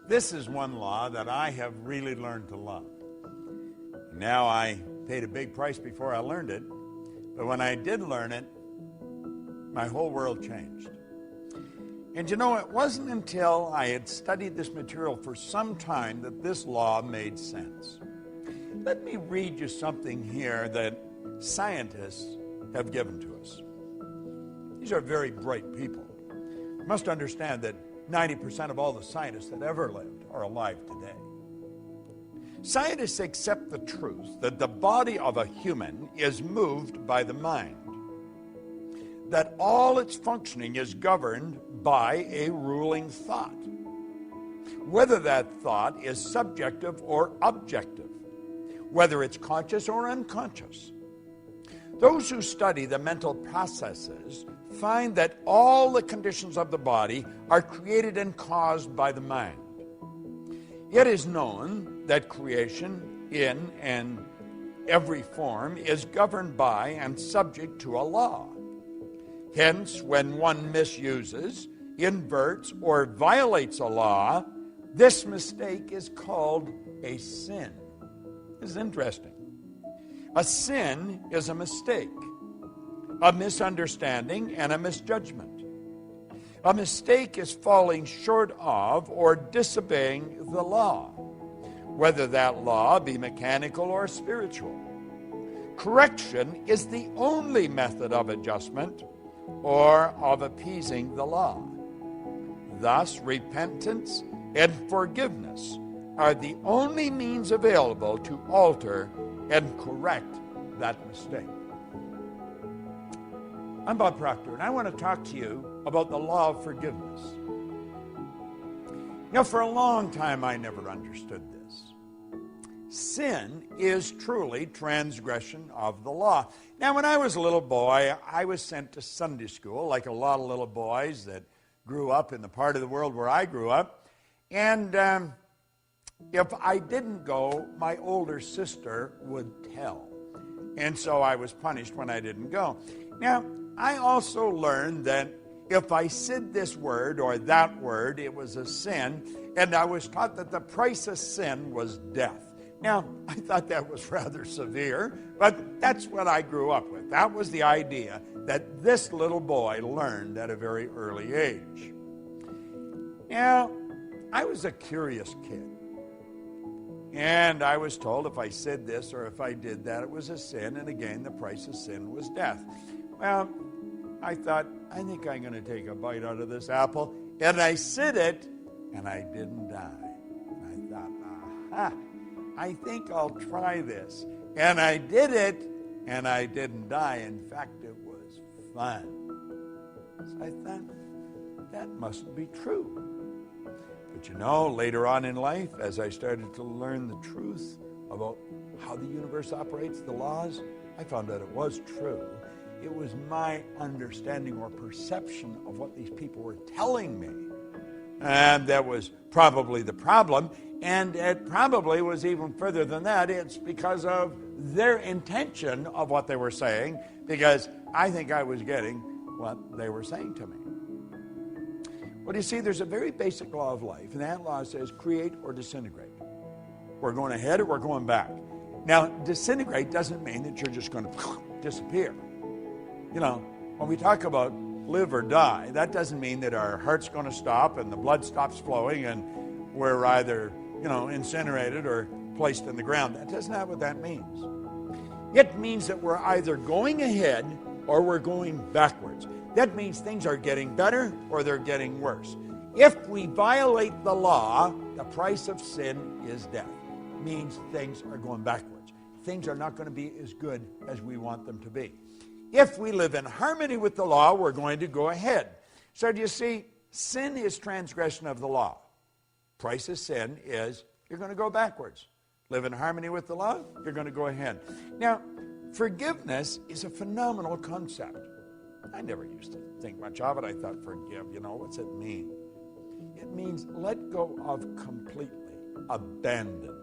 This is one law that I have really learned to love. Now, I paid a big price before I learned it, but when I did learn it, my whole world changed. And you know, it wasn't until I had studied this material for some time that this law made sense. Let me read you something here that scientists have given to us. These are very bright people. You must understand that 90% of all the scientists that ever lived are alive today. Scientists accept the truth that the body of a human is moved by the mind, that all its functioning is governed by a ruling thought, whether that thought is subjective or objective, whether it's conscious or unconscious. Those who study the mental processes find that all the conditions of the body are created and caused by the mind. It is known that creation in and every form is governed by and subject to a law. Hence, when one misuses, inverts, or violates a law, this mistake is called a sin. This is interesting. A sin is a mistake, a misunderstanding, and a misjudgment. A mistake is falling short of or disobeying the law, whether that law be mechanical or spiritual. Correction is the only method of adjustment or of appeasing the law. Thus, repentance and forgiveness are the only means available to alter and correct that mistake. I'm Bob Proctor, and I want to talk to you about the law of forgiveness. Now, for a long time, I never understood this. Sin is truly transgression of the law. Now, when I was a little boy, I was sent to Sunday school, like a lot of little boys that grew up in the part of the world where I grew up. And if I didn't go, my older sister would tell. And so I was punished when I didn't go. Now, I also learned that if I said this word or that word, it was a sin, and I was taught that the price of sin was death. Now, I thought that was rather severe, but that's what I grew up with. That was the idea that this little boy learned at a very early age. Now, I was a curious kid. And I was told if I said this or if I did that, it was a sin. And again, the price of sin was death. Well, I thought, I think I'm going to take a bite out of this apple. And I said it, and I didn't die. And I thought, aha, I think I'll try this. And I did it, and I didn't die. In fact, it was fun. So I thought, that must be true. But you know, later on in life, as I started to learn the truth about how the universe operates, the laws, I found that it was true. It was my understanding or perception of what these people were telling me. And that was probably the problem. And it probably was even further than that. It's because of their intention of what they were saying, because I think I was getting what they were saying to me. Well, you see, there's a very basic law of life, and that law says create or disintegrate. We're going ahead or we're going back. Now, disintegrate doesn't mean that you're just going to disappear. You know, when we talk about live or die, that doesn't mean that our heart's going to stop and the blood stops flowing and we're either, incinerated or placed in the ground. That's not what that means. It means that we're either going ahead or we're going backwards. That means things are getting better or they're getting worse. If we violate the law, the price of sin is death. It means things are going backwards. Things are not going to be as good as we want them to be. If we live in harmony with the law, we're going to go ahead. So do you see, sin is transgression of the law. Price of sin is you're going to go backwards. Live in harmony with the law, you're going to go ahead. Now, forgiveness is a phenomenal concept. I never used to think much of it. I thought, forgive, what's it mean? It means let go of completely, abandon.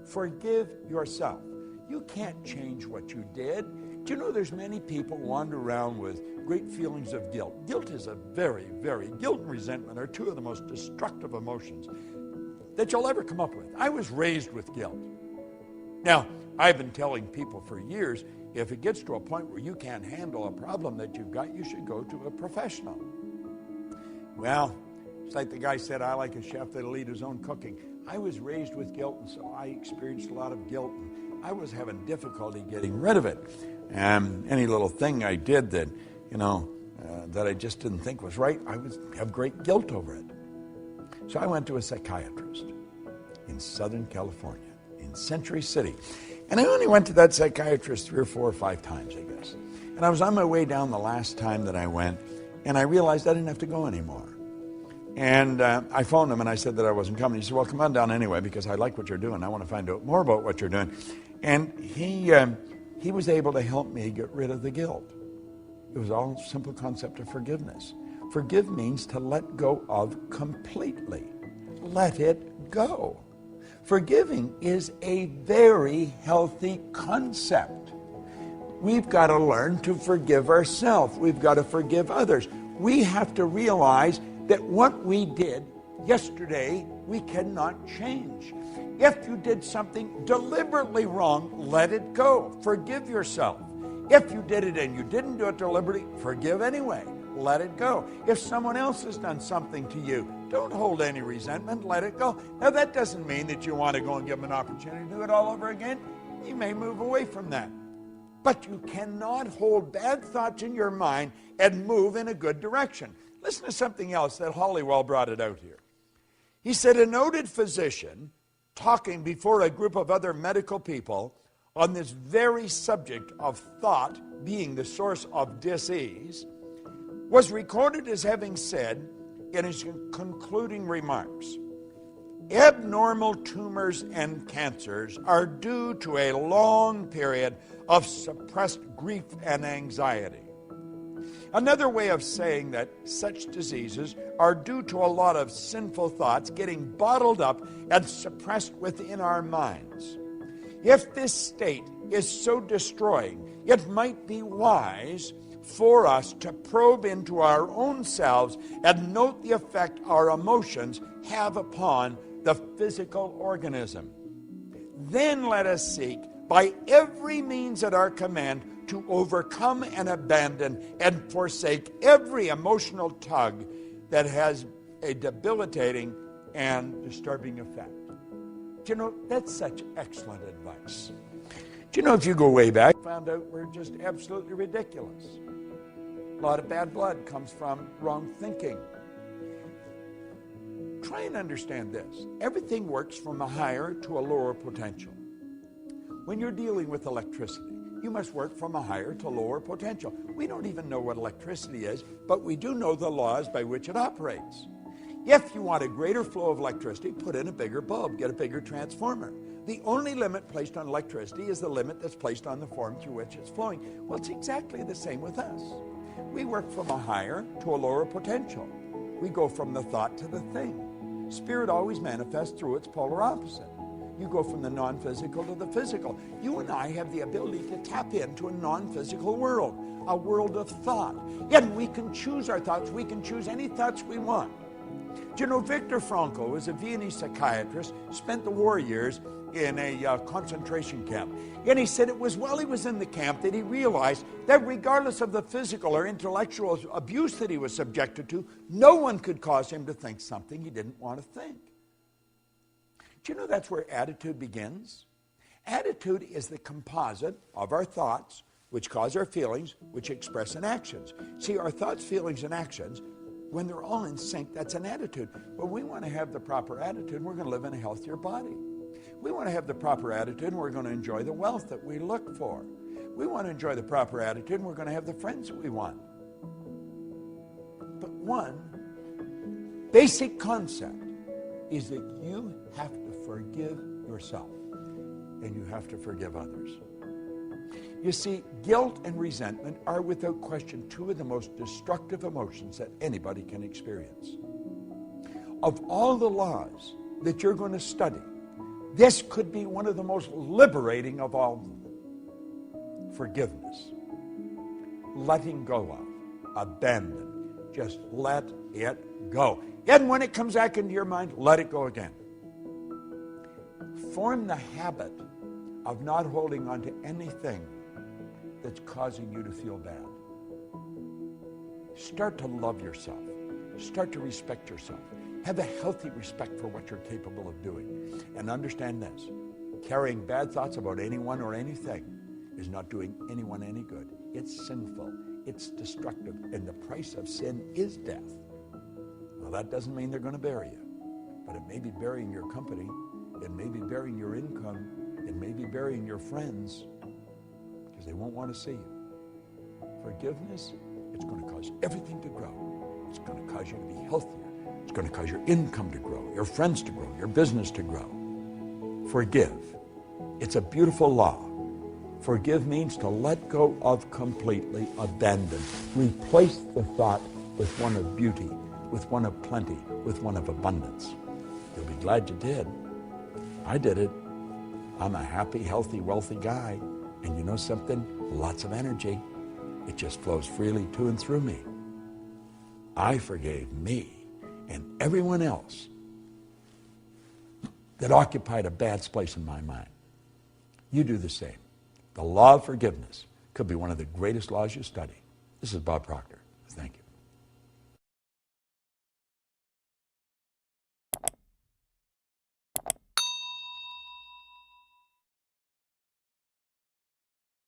Forgive yourself. You can't change what you did. Do you know there's many people wander around with great feelings of guilt? Guilt is guilt and resentment are two of the most destructive emotions that you'll ever come up with. I was raised with guilt. Now, I've been telling people for years, if it gets to a point where you can't handle a problem that you've got, you should go to a professional. Well, it's like the guy said, I like a chef that'll eat his own cooking. I was raised with guilt, and so I experienced a lot of guilt. And I was having difficulty getting rid of it. Any little thing I did that, that I just didn't think was right, I would have great guilt over it. So I went to a psychiatrist in Southern California, in Century City. And I only went to that psychiatrist 3 or 4 or 5 times, I guess. And I was on my way down the last time that I went, and I realized I didn't have to go anymore. And I phoned him and I said that I wasn't coming. He said, well, come on down anyway, because I like what you're doing. I want to find out more about what you're doing. And he was able to help me get rid of the guilt. It was all a simple concept of forgiveness. Forgive means to let go of completely. Let it go. Forgiving is a very healthy concept. We've got to learn to forgive ourselves. We've got to forgive others. We have to realize that what we did yesterday, we cannot change. If you did something deliberately wrong, let it go. Forgive yourself. If you did it and you didn't do it deliberately, forgive anyway. Let it go. If someone else has done something to you, don't hold any resentment. Let it go. Now, that doesn't mean that you want to go and give them an opportunity to do it all over again. You may move away from that. But you cannot hold bad thoughts in your mind and move in a good direction. Listen to something else that Hollywell brought it out here. He said, a noted physician talking before a group of other medical people on this very subject of thought being the source of disease was recorded as having said in his concluding remarks, abnormal tumors and cancers are due to a long period of suppressed grief and anxiety. Another way of saying that such diseases are due to a lot of sinful thoughts getting bottled up and suppressed within our minds. If this state is so destroying, it might be wise for us to probe into our own selves and note the effect our emotions have upon the physical organism. Then let us seek by every means at our command to overcome and abandon and forsake every emotional tug that has a debilitating and disturbing effect. Do you know, that's such excellent advice. Do you know, if you go way back, found out we're just absolutely ridiculous. A lot of bad blood comes from wrong thinking. Try and understand this. Everything works from a higher to a lower potential. When you're dealing with electricity, you must work from a higher to lower potential. We don't even know what electricity is, but we do know the laws by which it operates. If you want a greater flow of electricity, put in a bigger bulb, get a bigger transformer. The only limit placed on electricity is the limit that's placed on the form through which it's flowing. Well, it's exactly the same with us. We work from a higher to a lower potential. We go from the thought to the thing. Spirit always manifests through its polar opposite. You go from the non-physical to the physical. You and I have the ability to tap into a non-physical world, a world of thought. And we can choose our thoughts. We can choose any thoughts we want. Do you know, Viktor Frankl was a Viennese psychiatrist, spent the war years in a concentration camp. And he said it was while he was in the camp that he realized that regardless of the physical or intellectual abuse that he was subjected to, no one could cause him to think something he didn't want to think. Do you know that's where attitude begins? Attitude is the composite of our thoughts, which cause our feelings, which express in actions. See, our thoughts, feelings, and actions, when they're all in sync, that's an attitude. But we want to have the proper attitude, we're going to live in a healthier body. We want to have the proper attitude, and we're going to enjoy the wealth that we look for. We want to enjoy the proper attitude, and we're going to have the friends that we want. But one basic concept is that you have to forgive yourself, and you have to forgive others. You see, guilt and resentment are without question two of the most destructive emotions that anybody can experience. Of all the laws that you're going to study, this could be one of the most liberating of all of them. Forgiveness. Letting go of. Abandon. Just let it go. And when it comes back into your mind, let it go again. Form the habit of not holding on to anything that's causing you to feel bad. Start to love yourself. Start to respect yourself. Have a healthy respect for what you're capable of doing. And understand this, carrying bad thoughts about anyone or anything is not doing anyone any good. It's sinful. It's destructive. And the price of sin is death. Well, that doesn't mean they're going to bury you. But it may be burying your company. It may be burying your income. It may be burying your friends because they won't want to see you. Forgiveness, it's going to cause everything to grow. It's going to cause you to be healthier. It's going to cause your income to grow, your friends to grow, your business to grow. Forgive. It's a beautiful law. Forgive means to let go of completely, abandon. Replace the thought with one of beauty, with one of plenty, with one of abundance. You'll be glad you did. I did it. I'm a happy, healthy, wealthy guy. And you know something? Lots of energy. It just flows freely to and through me. I forgave me and everyone else that occupied a bad place in my mind. You do the same. The law of forgiveness could be one of the greatest laws you study. This is Bob Proctor. Thank you.